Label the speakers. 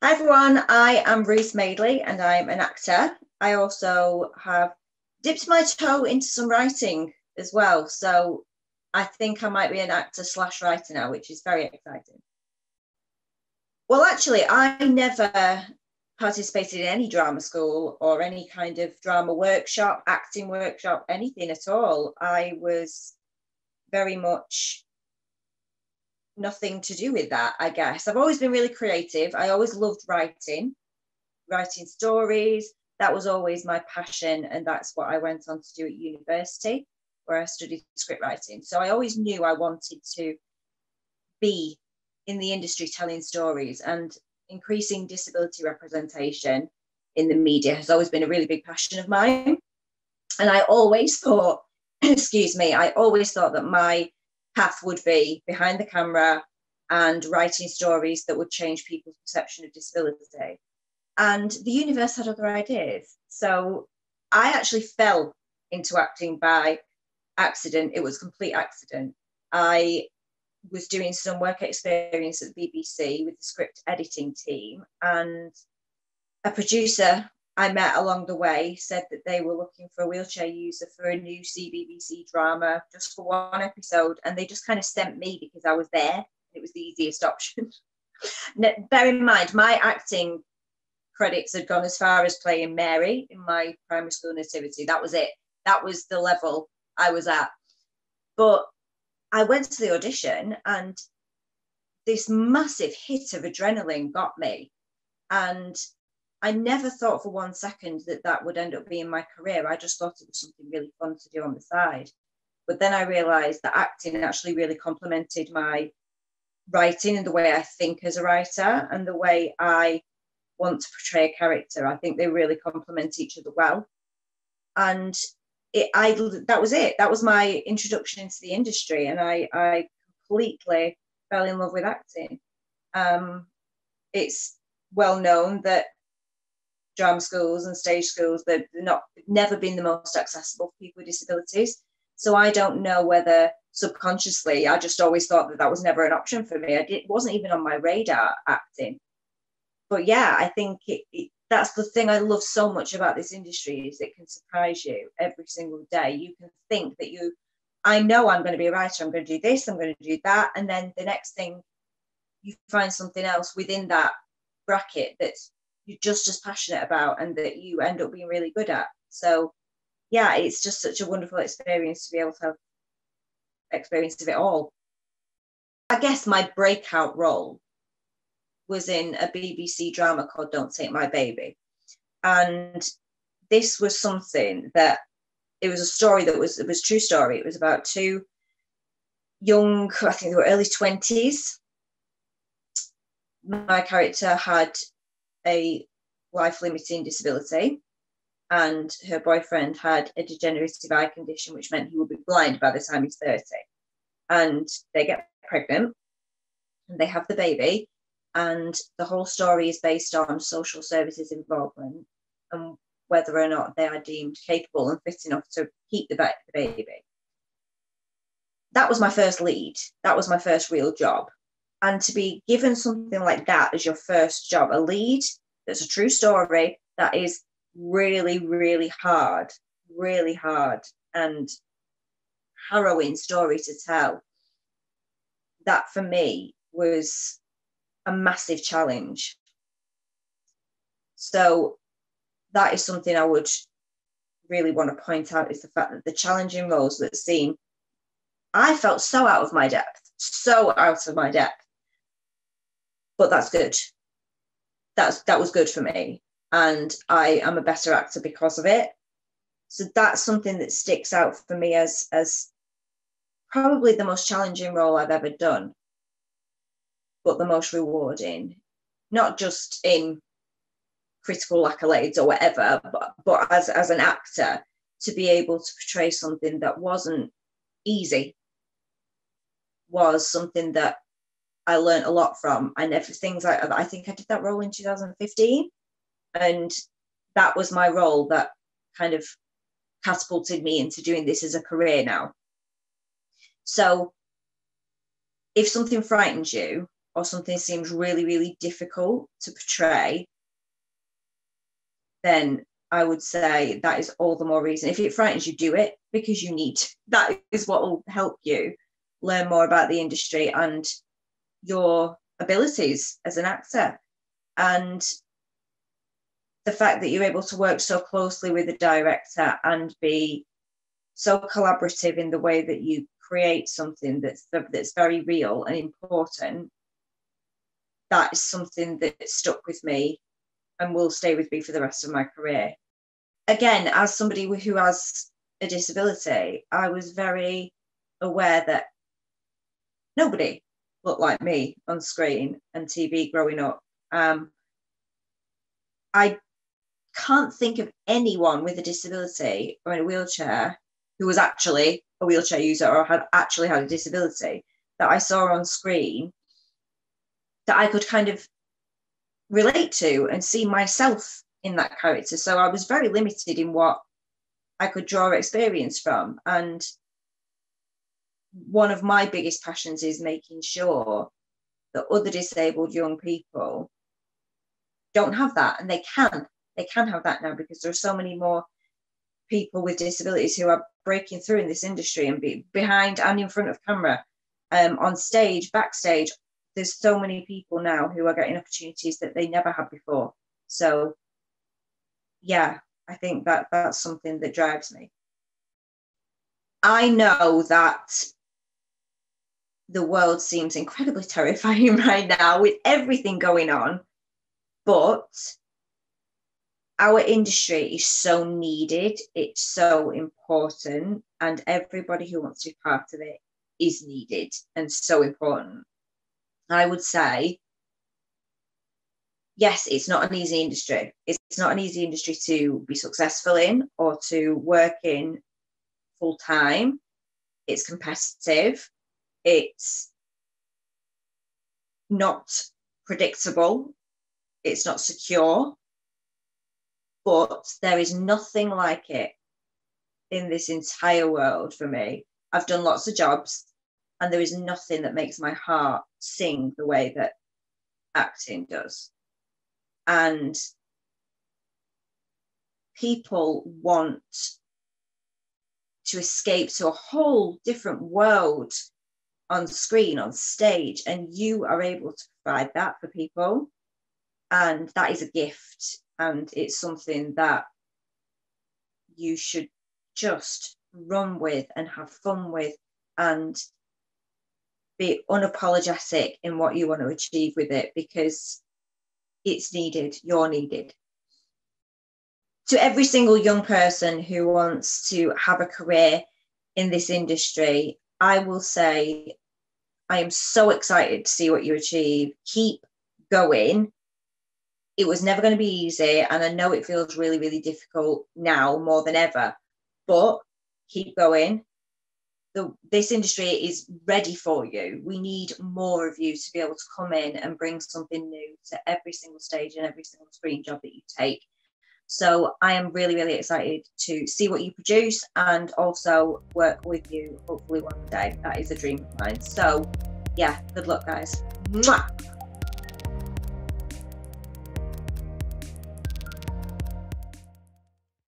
Speaker 1: Hi everyone, I am Ruth Madeley and I'm an actor. I also have dipped my toe into some writing as well. So I think I might be an actor slash writer now, which is very exciting. Well, actually, I never participated in any drama school or any kind of drama workshop, acting workshop, anything at all. I was very much nothing to do with that, I guess. I've always been really creative. I always loved writing stories. That was always my passion. And that's what I went on to do at university, where I studied script writing. So I always knew I wanted to be in the industry telling stories, and increasing disability representation in the media has always been a really big passion of mine. And I always thought, excuse me, I always thought that my path would be behind the camera and writing stories that would change people's perception of disability. And the universe had other ideas. So I actually fell into acting by accident. It was a complete accident. I was doing some work experience at the BBC with the script editing team, and a producer I met along the way said that they were looking for a wheelchair user for a new CBBC drama just for one episode, and they just kind of sent me because I was there. It was the easiest option. Now, bear in mind, my acting credits had gone as far as playing Mary in my primary school nativity. That was it. That was the level I was at. But I went to the audition, and this massive hit of adrenaline got me. And I never thought for one second that that would end up being my career. I just thought it was something really fun to do on the side. But then I realized that acting actually really complemented my writing and the way I think as a writer and the way I want to portray a character. I think they really complement each other well. And that was it. That was my introduction into the industry. And I completely fell in love with acting. It's well known that drama schools and stage schools, they've never been the most accessible for people with disabilities. So I don't know whether subconsciously, I just always thought that that was never an option for me. It wasn't even on my radar, acting. But yeah, I think that's the thing I love so much about this industry, is it can surprise you every single day. You can think that I know I'm going to be a writer, I'm going to do this, I'm going to do that. And then the next thing, you find something else within that bracket that's you're just as passionate about and that you end up being really good at. So yeah, it's just such a wonderful experience to be able to have experience of it all. I guess my breakout role was in a BBC drama called Don't Take My Baby. And this was something that, it was a story that was a true story. It was about two young, I think they were early 20s. My character had a life-limiting disability, and her boyfriend had a degenerative eye condition, which meant he would be blind by the time he's 30. And they get pregnant, and they have the baby, and the whole story is based on social services involvement and whether or not they are deemed capable and fit enough to keep the baby. That was my first lead. That was my first real job. And to be given something like that as your first job, a lead that's a true story, that is really, really hard, and harrowing story to tell. That for me was a massive challenge. So that is something I would really want to point out, is the fact that the challenging roles that seem, I felt so out of my depth. But that's good. That was good for me. And I am a better actor because of it. So that's something that sticks out for me as probably the most challenging role I've ever done, but the most rewarding, not just in critical accolades or whatever, but as an actor, to be able to portray something that wasn't easy was something that I learned a lot from. I think I did that role in 2015, and that was my role that kind of catapulted me into doing this as a career now. So if something frightens you, or something seems really, really difficult to portray, then I would say that is all the more reason. If it frightens you, do it, because you need to. That is what will help you learn more about the industry and your abilities as an actor. And the fact that you're able to work so closely with the director and be so collaborative in the way that you create something that's very real and important, that is something that stuck with me and will stay with me for the rest of my career. Again, as somebody who has a disability, I was very aware that nobody looked like me on screen and TV growing up. I can't think of anyone with a disability or in a wheelchair who was actually a wheelchair user or had actually had a disability that I saw on screen that I could kind of relate to and see myself in that character. So I was very limited in what I could draw experience from. And one of my biggest passions is making sure that other disabled young people don't have that, and they can have that now, because there are so many more people with disabilities who are breaking through in this industry and be behind and in front of camera, on stage, backstage. There's so many people now who are getting opportunities that they never had before. So yeah, I think that that's something that drives me. I know that the world seems incredibly terrifying right now with everything going on, but our industry is so needed, it's so important, and everybody who wants to be part of it is needed and so important. I would say, yes, it's not an easy industry. It's not an easy industry to be successful in or to work in full time. It's competitive. It's not predictable. It's not secure. But there is nothing like it in this entire world for me. I've done lots of jobs, and there is nothing that makes my heart sing the way that acting does. And people want to escape to a whole different world on screen, on stage, and you are able to provide that for people. And that is a gift, and it's something that you should just run with and have fun with and be unapologetic in what you want to achieve with it, because it's needed. You're needed. To every single young person who wants to have a career in this industry, I will say, I am so excited to see what you achieve. Keep going. It was never going to be easy, and I know it feels really, really difficult now more than ever, but keep going. This industry is ready for you. We need more of you to be able to come in and bring something new to every single stage and every single screen job that you take. So I am really, really excited to see what you produce and also work with you hopefully one day. That is a dream of mine. So yeah, good luck, guys. Mwah!